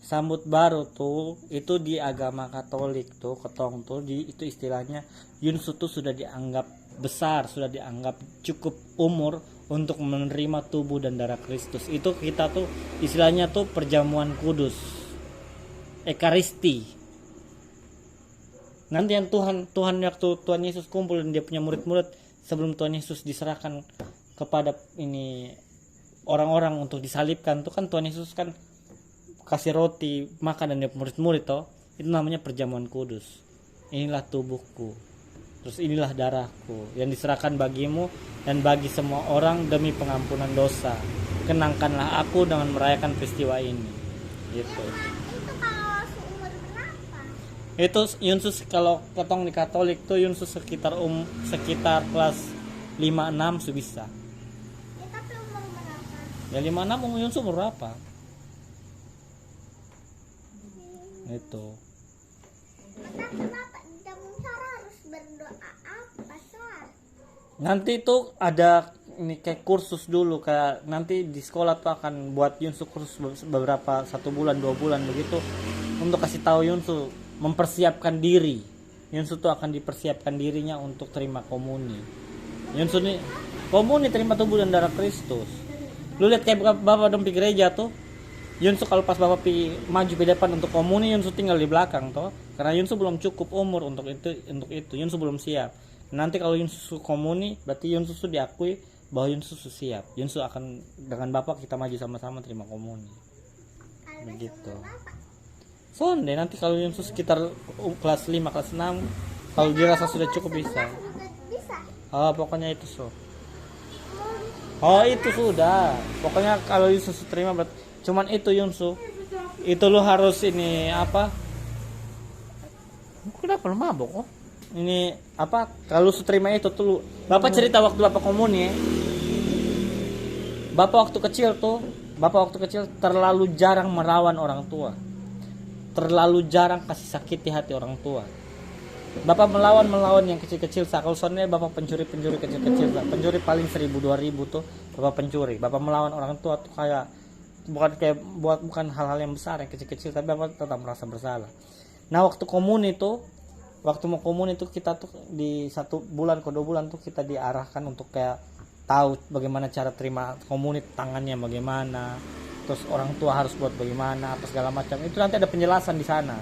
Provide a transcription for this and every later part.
Sambut baru tuh itu di agama Katolik tuh ketong tuh itu istilahnya Yunsu tuh sudah dianggap besar, sudah dianggap cukup umur untuk menerima tubuh dan darah Kristus. Itu kita tuh istilahnya tuh perjamuan kudus, Ekaristi. Nanti yang Tuhan waktu Tuhan Yesus kumpul dan dia punya murid-murid, sebelum Tuhan Yesus diserahkan kepada ini orang-orang untuk disalibkan tuh kan Tuhan Yesus kan kasih roti makan dan dia murid-murid toh, itu namanya perjamuan kudus. Inilah tubuhku, terus inilah darahku yang diserahkan bagimu dan bagi semua orang demi pengampunan dosa. Kenangkanlah aku dengan merayakan peristiwa ini. Gitu. Itu kalau seumur berapa? Itu Yunsus kalau ketong di Katolik tuh Yunsus sekitar kelas 5-6 sudah bisa. Ya tapi umur berapa? Ya 5-6 Yunsus umur berapa? Itu. Tapi bapak di Jamun Sara harus berdoa apa soal? Nanti itu ada ini kayak kursus dulu, kayak nanti di sekolah tuh akan buat Yunsu kursus beberapa 1 bulan 2 bulan begitu untuk kasih tahu Yunsu mempersiapkan diri. Yunsu tuh akan dipersiapkan dirinya untuk terima komuni. Yunsu nih komuni terima tubuh dan darah Kristus. Lu lihat kayak bapak dong di gereja tuh. Yunsu kalau pas bapak maju di depan untuk komuni, Yunsu tinggal di belakang toh, karena Yunsu belum cukup umur untuk itu. Yunsu belum siap. Nanti kalau Yunsu komuni, berarti Yunsu diakui bahwa Yunsu siap. Yunsu akan dengan bapak kita maju sama-sama terima komuni. Kalau Begitu. seumur bapak? Sonde nanti kalau Yunsu sekitar kelas 5, kelas 6, kalau dirasa sudah cukup bisa. Juga bisa. Oh, pokoknya itu so. Oh, itu sudah. Pokoknya kalau Yunsu terima berarti cuman itu Yunsu. Itu lu harus ini apa? Kenapa lu mabok? Oh? Ini apa? Kalau lu terima itu tuh lu. Bapak cerita waktu bapak komuni ya. Bapak waktu kecil terlalu jarang melawan orang tua. Terlalu jarang kasih sakiti hati orang tua. Bapak melawan yang kecil-kecil. Kalau soalnya bapak pencuri kecil-kecil. Pencuri paling 1000-2000 tuh bapak pencuri. Bapak melawan orang tua tuh kayak bukan hal-hal yang besar yang kecil-kecil, tapi bapak tetap merasa bersalah. Nah waktu mau komun itu kita tuh di 1 bulan ke 2 bulan tuh kita diarahkan untuk kayak tahu bagaimana cara terima komuni, tangannya bagaimana, terus orang tua harus buat bagaimana atau segala macam. Itu nanti ada penjelasan di sana.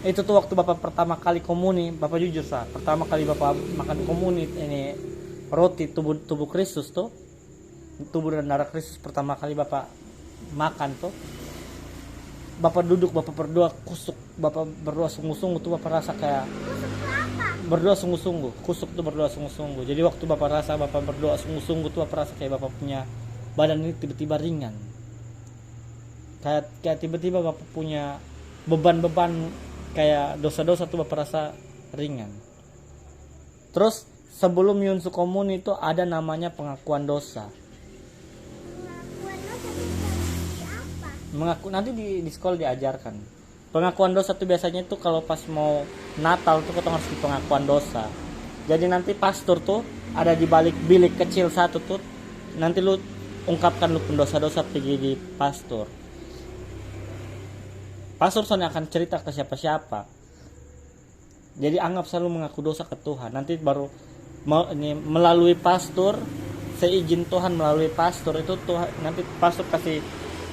Itu tuh waktu bapak pertama kali komuni, bapak jujur sah, pertama kali bapak makan komuni ini roti tubuh Kristus tuh, tubuh dan darah Kristus pertama kali bapak makan tuh, bapak duduk, bapak berdoa kusuk, bapak berdoa sungguh-sungguh tuh, bapak rasa kayak berdoa sungguh-sungguh, kusuk tuh berdoa sungguh-sungguh. Jadi waktu bapak berdoa sungguh-sungguh tuh bapak rasa kayak bapak punya badan ini tiba-tiba ringan, kayak tiba-tiba bapak punya beban kayak dosa-dosa tuh bapak rasa ringan. Terus sebelum Yunsu komuni itu ada namanya pengakuan dosa. Mengaku nanti di sekolah diajarkan. Pengakuan dosa tuh biasanya tuh kalau pas mau Natal tuh kita harus di pengakuan dosa. Jadi nanti pastor tuh ada di balik bilik kecil satu tuh, nanti lu ungkapkan lu pendosa-dosa pergi di pastor. Pastor soalnya akan cerita ke siapa-siapa. Jadi anggap selalu mengaku dosa ke Tuhan. Nanti baru melalui pastor, seizin Tuhan melalui pastor itu Tuhan, nanti pastor kasih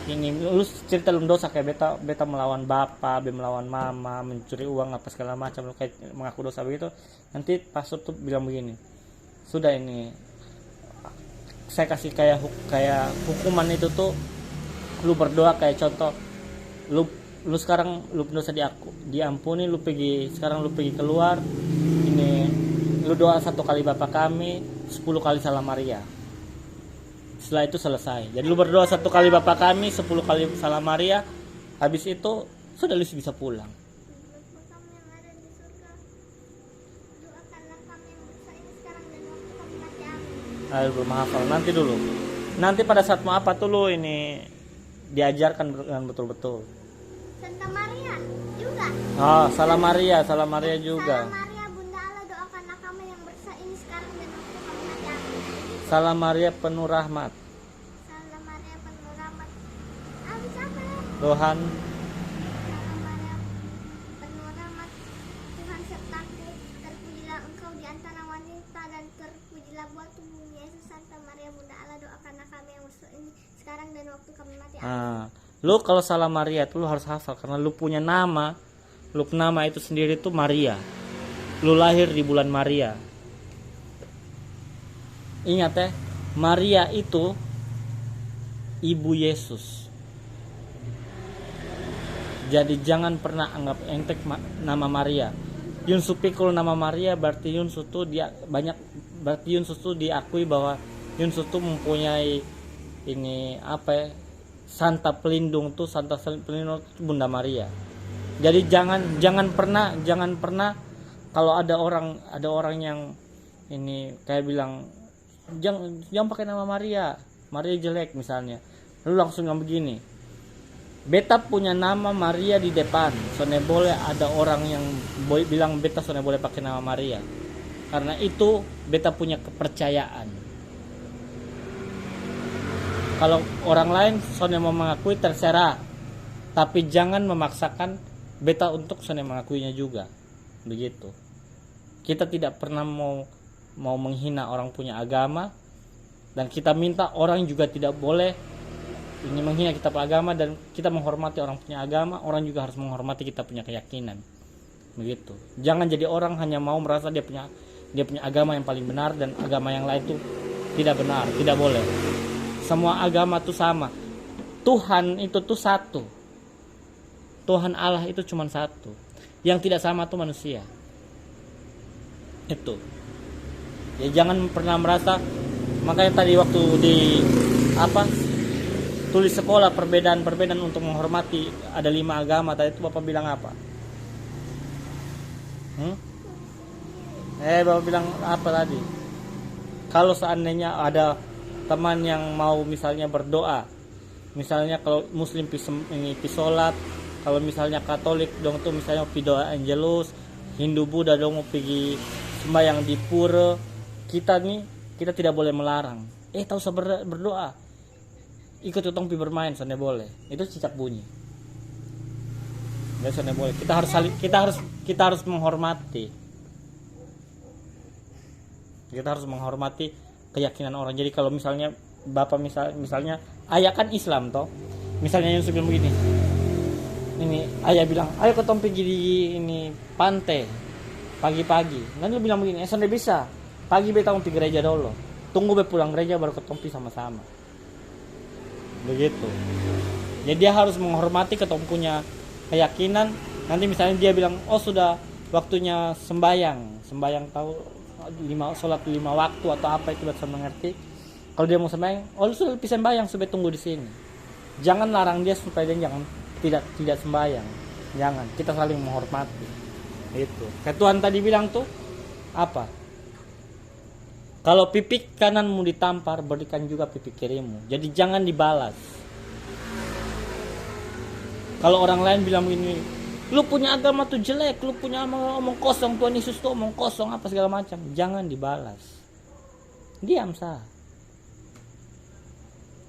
ini lu cerita lu dosa kayak beta melawan bapak, melawan mama, mencuri uang apa segala macam, lu kayak mengaku dosa begitu. Nanti pastor tuh bilang begini, sudah ini saya kasih kayak hukuman itu tuh, lu berdoa kayak contoh, lu sekarang lu dosa diampuni, lu pergi keluar, ini lu doa 1 kali Bapa kami, 10 kali Salam Maria. Setelah itu selesai. Jadi lu berdoa 1 kali Bapa kami, 10 kali Salam Maria. Habis itu sudah lu bisa pulang. Bapa kami yang ada di surga, doakanlah kami yang berdosa ini sekarang dan waktu kami mati. Amin. Ayo belum hafal. Nanti pada saat mau apa tuh lu ini diajarkan dengan betul-betul. Santa Maria juga. Salam Maria juga. Salam Maria Bunda Allah, doakanlah kami yang berdosa ini sekarang dan waktu kami mati. Amin. Salam Maria penuh rahmat, Salam Maria penuh rahmat. Habis apa? Tuhan waktu kami mati ami. Lu kalau salah Maria itu lu harus hafal karena lu punya nama. Lu nama itu sendiri tuh Maria. Lu lahir di bulan Maria. Ingat ya, Maria itu ibu Yesus. Jadi jangan pernah anggap enteng nama Maria. Yunsu pikul nama Maria berarti Yunsu tuh dia banyak, berarti Yunsu tuh diakui bahwa Yunsu tuh mempunyai ini apa ya, Santa pelindung tuh, Santa pelindung tuh Bunda Maria. Jadi jangan pernah kalau ada orang yang ini kayak bilang jangan pakai nama Maria jelek misalnya. Lalu langsung yang begini. Beta punya nama Maria di depan. Soalnya boleh ada orang yang bilang beta soalnya boleh pakai nama Maria. Karena itu beta punya kepercayaan. Kalau orang lain soalnya mau mengakui terserah, tapi jangan memaksakan beta untuk soalnya mengakuinya juga. Begitu. Kita tidak pernah mau menghina orang punya agama, dan kita minta orang juga tidak boleh ini menghina kita punya agama, dan kita menghormati orang punya agama, orang juga harus menghormati kita punya keyakinan. Begitu. Jangan jadi orang hanya mau merasa dia punya agama yang paling benar dan agama yang lain itu tidak benar, tidak boleh. Semua agama itu sama. Tuhan itu tuh satu. Tuhan Allah itu cuma satu. Yang tidak sama itu manusia. Itu. Ya jangan pernah merasa, makanya tadi waktu di tulis sekolah perbedaan untuk menghormati ada 5 agama, tadi itu Bapak bilang apa? Bapak bilang apa tadi? Kalau seandainya ada teman yang mau misalnya berdoa, misalnya kalau Muslim pi sholat, kalau misalnya Katolik dong tuh misalnya pi doa Angelus, Hindu Buddha dong mau pergi sembahyang di pura, kita tidak boleh melarang. Tahu usah berdoa, ikut utang pi bermain, soalnya boleh. Itu cicak bunyi. Ya soalnya boleh. Kita harus menghormati. Kita harus menghormati keyakinan orang. Jadi kalau misalnya Bapak misalnya ayah kan Islam toh. Misalnya yang sebelum begini. Ini ayah bilang, "Ayo ketemu pergi di ini pantai pagi-pagi." Nanti lu bilang begini, "Soalnya bisa. Pagi beta mau pergi gereja dulu. Tunggu be pulang gereja baru ketemu sama-sama." Begitu. Jadi dia harus menghormati ketemu punya keyakinan. Nanti misalnya dia bilang, "Oh, sudah waktunya sembahyang tahu 5 sholat 5 waktu atau apa itu bisa mengerti." Kalau dia mau sembahyang, "Oh, lu sudah bisa sembahyang, supaya tunggu di sini." Jangan larang dia supaya dia jangan tidak sembahyang. Jangan, kita saling menghormati. Itu. Kayak Tuhan tadi bilang tuh apa? Kalau pipi kananmu ditampar, berikan juga pipi kirimu. Jadi jangan dibalas. Kalau orang lain bilang begini, "Lu punya agama tuh jelek, lu punya omong kosong, Tuhan Yesus tuh omong kosong apa segala macam." Jangan dibalas. Diam sah.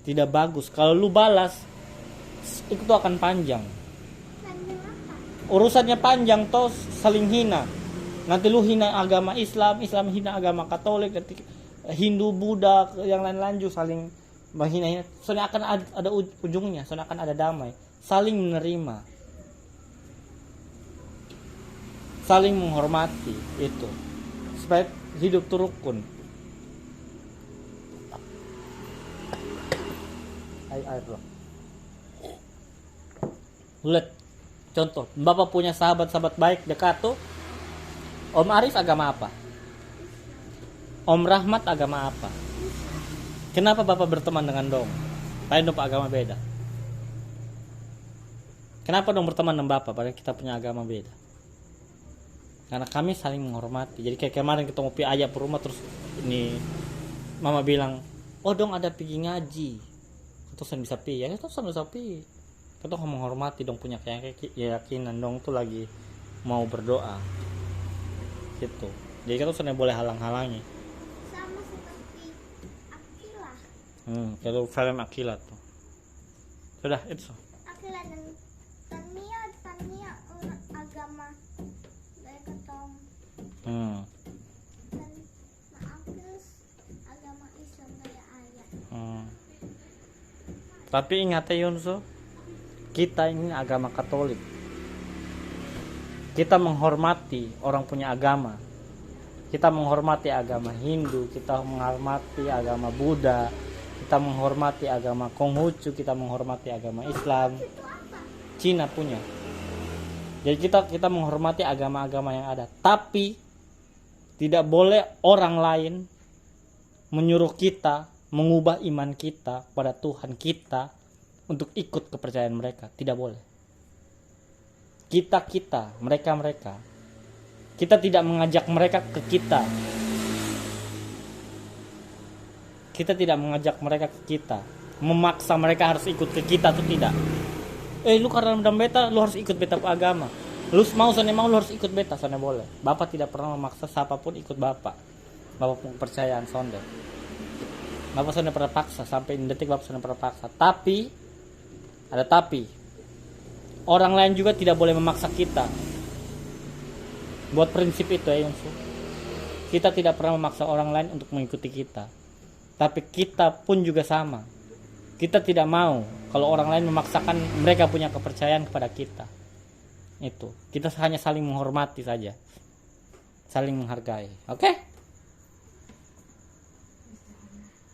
Tidak bagus. Kalau lu balas, itu akan panjang. Urusannya panjang toh, saling hina. Nanti lu hina agama Islam hina agama Katolik, nanti Hindu, Buddha, yang lain-lain juga saling menghina. Soalnya akan ada ujungnya, soalnya akan ada damai. Saling menerima, saling menghormati, itu supaya hidup tuh rukun. Air loh. Lihat contoh, Bapak punya sahabat baik dekat tuh. Om Arif agama apa? Om Rahmat agama apa? Kenapa Bapak berteman dengan dong? Lain dong agama beda. Kenapa dong berteman dengan Bapak padahal kita punya agama beda? Karena kami saling menghormati. Jadi kayak kemarin kita ngopi ayah per rumah, terus ini Mama bilang, "Oh dong ada pergi ngaji." Terus bisa pi, ya terus bisa pi. Kita menghormati dong punya keyakinan dong tuh lagi mau berdoa. Gitu. Jadi kita tuh boleh halang-halangi. Sama seperti Akila. Kalau film Akila tuh. Sudah itu. Akila dan Tania orang agama dari ketong. Dan Akil agama Islam dari ayah. Tapi ingat ya Yunso, kita ini agama Katolik. Kita menghormati orang punya agama. Kita menghormati agama Hindu, kita menghormati agama Buddha, kita menghormati agama Konghucu, kita menghormati agama Islam. Cina punya. Jadi kita menghormati agama-agama yang ada. Tapi tidak boleh orang lain menyuruh kita mengubah iman kita pada Tuhan kita untuk ikut kepercayaan mereka. Tidak boleh. Kita, mereka. Kita tidak mengajak mereka ke kita. Kita tidak mengajak mereka ke kita. Memaksa mereka harus ikut ke kita atau tidak. Lu karena dalam beta, lu harus ikut beta agama. Lu mau lu harus ikut beta, sana boleh. Bapak tidak pernah memaksa siapapun ikut bapak. Bapak kepercayaan sonde. Bapak sudah pernah paksa, sampai detik Bapak sudah pernah paksa. Tapi, ada tapi. Orang lain juga tidak boleh memaksa kita. Buat prinsip itu ya Yunsu. Kita tidak pernah memaksa orang lain untuk mengikuti kita. Tapi kita pun juga sama. Kita tidak mau kalau orang lain memaksakan mereka punya kepercayaan kepada kita. Itu. Kita hanya saling menghormati saja. Saling menghargai. Oke?